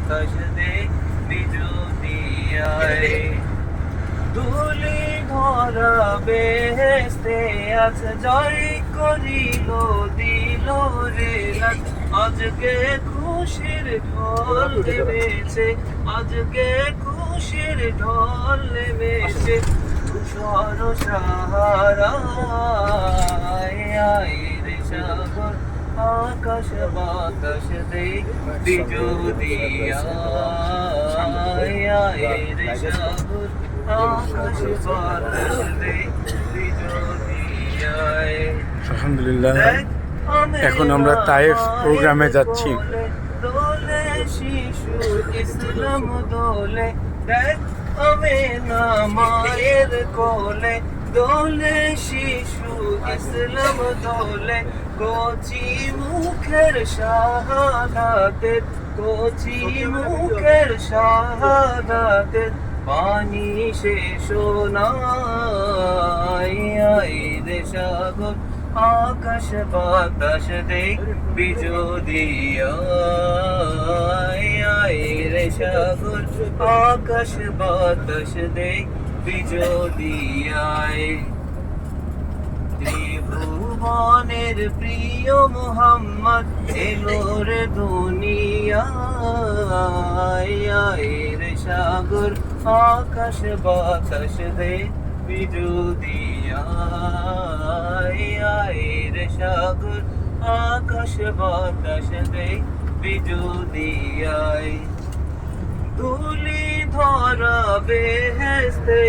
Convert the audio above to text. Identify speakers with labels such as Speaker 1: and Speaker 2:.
Speaker 1: বাতাস দেখবি যদি আয় ধুলি ধরা বেহেশতে আজ জয় করিল দিল রে রাত আজকে খুশির ঢল নেমেছে আজকে খুশির ঢল নেমেছে তুষার সাহারায় আয় রে সাগর আকাশ বাতাস দেখবি যদি আয় রে সাগর আকাশ বাতাস দেখবি যদি আয়
Speaker 2: আলহামদুলিল্লাহ, এখন আমরা তায়েফ প্রোগ্রামে যাচ্ছি।
Speaker 1: দোলে শিশু ইসলাম দোলে দেখ আমেনা মায়ের কোলে দোলে শিশু ইসলাম দোলে কচি মুখের শাহাদাতের কচি মুখের শাহাদাতের পানি শেষ নাই আয় রে সাগর আকাশ বাতাস দেখবি যদি আয় রে সাগর আকাশ বাতাস দেখবি যদি আয় ত্রিভুবনের প্রিয় মোহাম্মদ এলো রে দুনিয়ায় রে সাগর আকাশ বাতাস দেখবি যদি আয় রে সাগর আকাশ বাতাস দেখবি যদি আয় ধুলি ধরা বেহেশতে